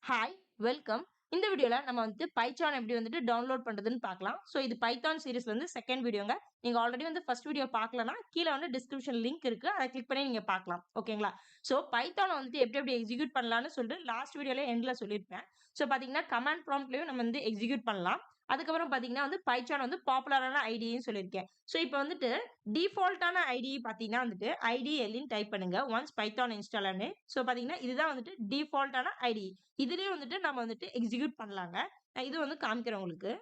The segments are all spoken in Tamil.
Hi welcome. இந்த வீடியோல நம்ம வந்து பைச்சான் எப்படி வந்துட்டு டவுன்லோட் பண்றதுன்னு பார்க்கலாம். ஸோ இது பைத்தான் சீரிஸ்ல வந்து செகண்ட் வீடியோங்க. நீங்க ஆல்ரெடி வந்து ஃபர்ஸ்ட் வீடியோ பார்க்கலனா கீழே வந்து டிஸ்கிரிப்ஷன் லிங்க் இருக்கு. அதை கிளிக் பண்ணி நீங்க பார்க்கலாம். ஓகேங்களா? ஸோ பைத்தானை வந்துட்டு எப்படி எப்படி எக்ஸிக்யூட் பண்ணலாம்னு சொல்லிட்டு லாஸ்ட் வீடியோல எண்ட்ல சொல்லியிருப்பேன். ஸோ பாத்தீங்கன்னா கமாண்ட் ப்ராம்ப்ட்லயும் நம்ம வந்து எக்ஸிக்யூட் பண்ணலாம். அதுக்கப்புறம் பாத்தீங்கன்னா வந்து பைச்சான் வந்து பாப்புலரான ஐடின்னு சொல்லியிருக்கேன். ஸோ இப்போ வந்துட்டு டிஃபால்ட்டான ஐடி பாத்தீங்கன்னா வந்துட்டு ஐடிஎல்னு டைப் பண்ணுங்க. ஒன்ஸ் பைத்தான் இன்ஸ்டால் ஆனு. ஸோ பாத்தீங்கன்னா இதுதான் வந்துட்டு டிஃபால்ட்டான ஐடி. இதுலயும் வந்துட்டு நம்ம வந்துட்டு எக்ஸிக்யூட் பண்ணலாங்க. நான் இது வந்து காமிக்கிறேன் உங்களுக்கு.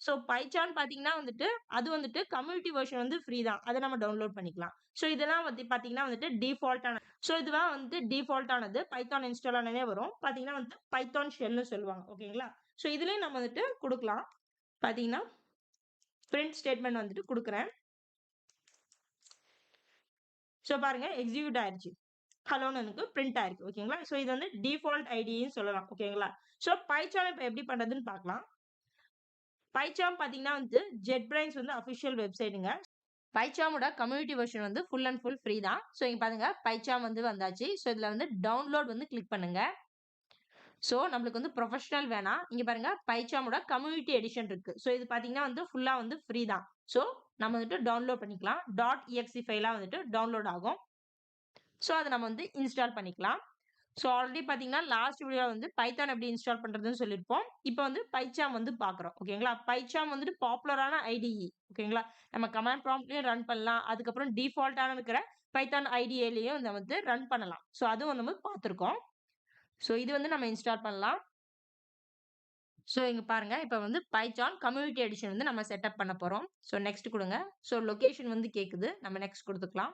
ஸோ பைச்சான் பார்த்தீங்கன்னா வந்துட்டு, அது வந்துட்டு கம்யூனிட்டி வெர்ஷன் வந்து ஃப்ரீ தான். அத நம்ம டவுன்லோட் பண்ணிக்கலாம். ஸோ இதெல்லாம் வந்து பார்த்தீங்கன்னா வந்துட்டு டிஃபால்ட்டான ஸோ இதுதான் வந்து டிஃபால்ட்டானது. பைத்தான் இன்ஸ்டால் ஆனதே வரும். பார்த்தீங்கன்னா வந்து பைத்தான் ஷெல்ன்னு சொல்லுவாங்க. ஓகேங்களா? ஸோ இதுலயும் நம்ம வந்துட்டு குடுக்கலாம். பார்த்தீங்கன்னா, பிரிண்ட் ஸ்டேட்மெண்ட் வந்துட்டு குடுக்குறேன். ஸோ பாருங்க எக்ஸிக்யூட் ஆயிருச்சு. ஹலோன்னு எனக்கு பிரிண்ட் ஆயிருக்கு. ஓகேங்களா? ஸோ இது வந்து டிஃபால்ட் ஐடின்னு சொல்லலாம். ஓகேங்களா? ஸோ பைச்சான் இப்ப எப்படி பண்றதுன்னு பார்க்கலாம். பைச்சாம் பார்த்தீங்கன்னா வந்து JetBrains வந்து அஃபிஷியல் வெப்சைட்டுங்க. பைச்சாமோட கம்யூனிட்டி வெர்ஷன் வந்து ஃபுல் அண்ட் ஃபுல் ஃப்ரீ தான். ஸோ இங்க பாருங்க பைச்சாம் வந்து வந்தாச்சு. ஸோ இதுல வந்து டவுன்லோட் வந்து கிளிக் பண்ணுங்க. ஸோ நம்மளுக்கு வந்து ப்ரொஃபஷனல் வேணாம். இங்க பாருங்க பைச்சாமோட கம்யூனிட்டி எடிஷன் இருக்கு. ஸோ இது பார்த்தீங்கன்னா வந்து ஃபுல்லா வந்து ஃப்ரீ தான். ஸோ நம்ம வந்துட்டு டவுன்லோட் பண்ணிக்கலாம். .exe ஃபைலா வந்துட்டு டவுன்லோட் ஆகும். ஸோ அத நம்ம வந்து இன்ஸ்டால் பண்ணிக்கலாம். ஸோ ஆல்ரெடி பார்த்தீங்கன்னா, லாஸ்ட் வீடியோல வந்து பைத்தான் எப்படி இன்ஸ்டால் பண்றதுன்னு சொல்லியிருப்போம். இப்போ வந்து பைச்சாம் வந்து பார்க்குறோம். ஓகேங்களா? பைச்சாம் வந்துட்டு பாப்புலரான ஐடிஇ. ஓகேங்களா? நம்ம கமாண்ட் ப்ராம்ப்ட்லயும் ரன் பண்ணலாம். அதுக்கப்புறம் டிஃபால்ட்டான இருக்கிற பைத்தான் ஐடிஏலயும் நம்ம வந்து ரன் பண்ணலாம். ஸோ அதுவும் நம்ம பார்த்துருக்கோம். ஸோ இது வந்து நம்ம இன்ஸ்டால் பண்ணலாம். ஸோ இங்க பாருங்க, இப்ப வந்து பைச்சான் கம்யூனிட்டி எடிஷன் வந்து நம்ம செட்டப் பண்ண போறோம். ஸோ நெக்ஸ்ட் குடுங்க. ஸோ லொகேஷன் வந்து கேக்குது. நம்ம நெக்ஸ்ட் குடுத்துக்கலாம்.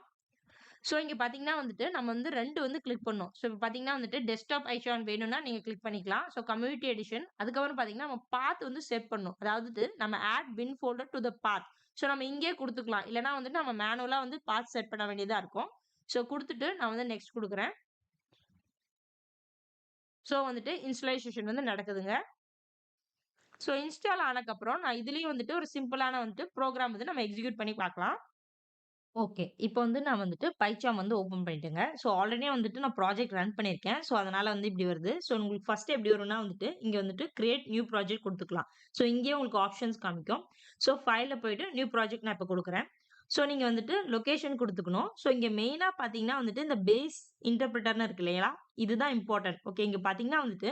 ஸோ இங்க பார்த்தீங்கன்னா வந்துட்டு, நம்ம வந்து 2 வந்து கிளிக் பண்ணணும். ஸோ இப்ப பார்த்தீங்கன்னா வந்துட்டு, டெஸ்க்டாப் ஐகான் வேணும்னா நீங்க கிளிக் பண்ணிக்கலாம். So community edition. அதுக்கப்புறம் பார்த்தீங்கன்னா, நம்ம பாத் வந்து செட் பண்ணணும். அதாவது நம்ம ஆட் பின் ஃபோல்டர் டூ த பாத். ஸோ நம்ம இங்கேயே குடுத்துக்கலாம். இல்லன்னா வந்துட்டு நம்ம மேனுவலா வந்து பாத் செட் பண்ண வேண்டியதா இருக்கும். ஸோ குடுத்துட்டு நான் வந்து நெக்ஸ்ட் குடுக்குறேன். ஸோ வந்துட்டு இன்ஸ்டாலேஷன் வந்து நடக்குதுங்க. ஸோ இன்ஸ்டால் ஆனக்கப்புறம் நான் இதுலயும் வந்துட்டு ஒரு சிம்பிளான வந்துட்டு ப்ரோகிராம் வந்து நம்ம எக்ஸிக்யூட் பண்ணி பார்க்கலாம். ஓகே. இப்போ வந்து நான் வந்துட்டு பைச்சாம் வந்து ஓப்பன் பண்ணிட்டேங்க. ஸோ ஆல்ரெடி வந்துட்டு நான் ப்ராஜெக்ட் ரன் பண்ணியிருக்கேன். ஸோ அதனால வந்து இப்படி வருது. ஸோ உங்களுக்கு ஃபர்ஸ்ட் எப்படி வரும்னா வந்துட்டு, இங்க வந்துட்டு கிரியேட் நியூ ப்ராஜெக்ட் குடுத்துக்கலாம். ஸோ இங்கேயே உங்களுக்கு ஆப்ஷன்ஸ் காமிக்கும். ஸோ ஃபைல்ல போயிட்டு நியூ ப்ராஜெக்ட் நான் இப்ப குடுக்குறேன். ஸோ நீங்க வந்துட்டு லொகேஷன் குடுத்துக்கணும். ஸோ இங்க மெயினா பார்த்தீங்கன்னா வந்துட்டு இந்த பேஸ் இன்டர்பிரிட்டர்ன்னு இருக்கு இல்லையா? இதுதான் இம்பார்ட்டன்ட். ஓகே. இங்க பார்த்தீங்கன்னா வந்துட்டு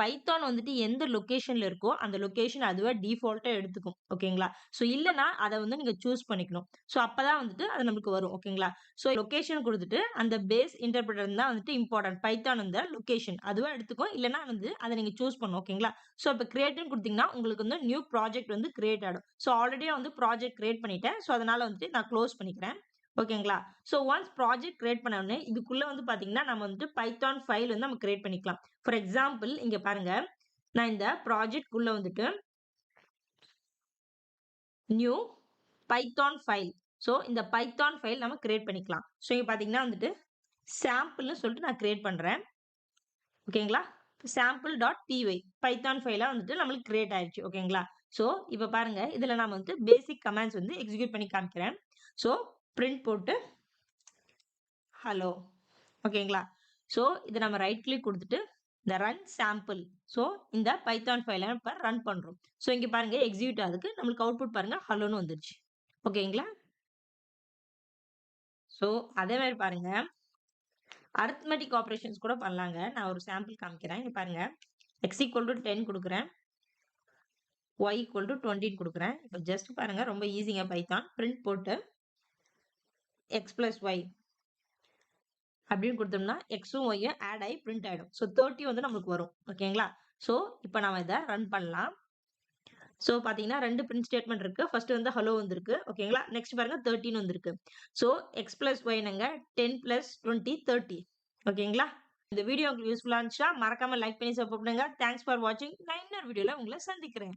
பைத்தான் வந்துட்டு எந்த லொகேஷன்ல இருக்கோ, அந்த லொகேஷன் அதுவா டிஃபால்ட்டா எடுத்துக்கும். ஓகேங்களா? ஸோ இல்லன்னா அத வந்து நீங்க சூஸ் பண்ணிக்கணும். ஸோ அப்பதான் வந்துட்டு அது நமக்கு வரும். ஓகேங்களா? ஸோ லொகேஷன் குடுத்துட்டு அந்த பேஸ் இன்டர்பிரிட்டர் தான் வந்துட்டு இம்பார்ட்டன்ட். பைத்தான் இந்த லொகேஷன் அதுவா எடுத்துக்கும். இல்லன்னா வந்து அத நீங்க சூஸ் பண்ணணும். ஓகேங்களா? ஸோ இப்ப கிரியேட்ன்னு குடுத்தீங்கன்னா, உங்களுக்கு வந்து நியூ ப்ராஜெக்ட் வந்து கிரியேட் ஆயிடும். ஸோ ஆல்ரெடி வந்து ப்ராஜெக்ட் கிரியேட் பண்ணிட்டேன். ஸோ அதனால வந்துட்டு நான் குளோஸ் பண்ணிக்கிறேன். ஓகேங்களா? ஸோ ஒன்ஸ் ப்ராஜெக்ட் கிரியேட் பண்ண உடனே, இதுக்குள்ள வந்து பார்த்தீங்கன்னா, நம்ம வந்துட்டு பைத்தான் ஃபைல் வந்து நம்ம கிரியேட் பண்ணிக்கலாம். ஃபார் எக்ஸாம்பிள் இங்க பாருங்க. நான் இந்த ப்ராஜெக்ட் குள்ள வந்துட்டு நியூ பைத்தான் ஃபைல். ஸோ இந்த பைத்தான் ஃபைல் நம்ம கிரியேட் பண்ணிக்கலாம். ஸோ இங்க பார்த்தீங்கன்னா வந்துட்டு சாம்பிள்ன்னு சொல்லிட்டு நான் கிரியேட் பண்றேன். ஓகேங்களா? sample.py பைத்தான் ஃபைலா வந்துட்டு நம்மளுக்கு கிரியேட் ஆயிருச்சு. ஓகேங்களா? ஸோ இப்ப பாருங்க. இதுல நாம வந்து பேசிக் கமாண்ட்ஸ் வந்து எக்ஸிக்யூட் பண்ணி காமிக்கிறேன். ஸோ பிரிண்ட் போட்டு ஹலோ. ஓகேங்களா? ஸோ இத நம்ம ரைட் கிளிக் குடுத்துட்டு, இந்த ரன் சாம்பிள். ஸோ இந்த பைத்தான் ஃபைல இப்ப ரன் பண்றோம். ஸோ இங்க பாருங்க எக்ஸிக்யூட் ஆகுதுக்கு. நம்மளுக்கு அவுட்புட் பாருங்க ஹலோன்னு வந்துருச்சு. ஓகேங்களா? ஸோ அதே மாரி பாருங்க. அரித்மெட்டிக் ஆப்பரேஷன்ஸ் கூட பண்ணலாங்க. நான் ஒரு சாம்பிள் காமிக்கிறேன். இங்க பாருங்க. x = 10 குடுக்குறேன். y = 20 குடுக்குறேன். இப்ப ஜஸ்ட் பாருங்க ரொம்ப ஈஸிங்க பைத்தான். பிரிண்ட் போட்டு x + y அப்படின்னு குடுத்தோம்னா, எக்ஸும் ஒய்யும் ஆட் ஆயி பிரிண்ட் ஆயிடும். ஸோ 30 வந்து நம்மளுக்கு வரும். ஓகேங்களா? ஸோ இப்ப நாம இத ரன் பண்ணலாம். ஸோ பார்த்தீங்கன்னா 2 பிரிண்ட் ஸ்டேட்மெண்ட் இருக்கு. ஃபர்ஸ்ட் வந்து ஹலோ வந்திருக்கு. ஓகேங்களா? நெக்ஸ்ட் பாருங்க 13 வந்திருக்கு. So x + y னங்க 10 + 20 30. ஓகேங்களா? இந்த வீடியோ உங்களுக்கு யூஸ்ஃபுல்லா இருந்துச்சா மறக்காம லைக் பண்ணி சப்போர்ட் பண்ணுங்க. தேங்க்ஸ் ஃபார் வாட்சிங். நான் இன்னொரு வீடியோல உங்கள சந்திக்கிறேன்.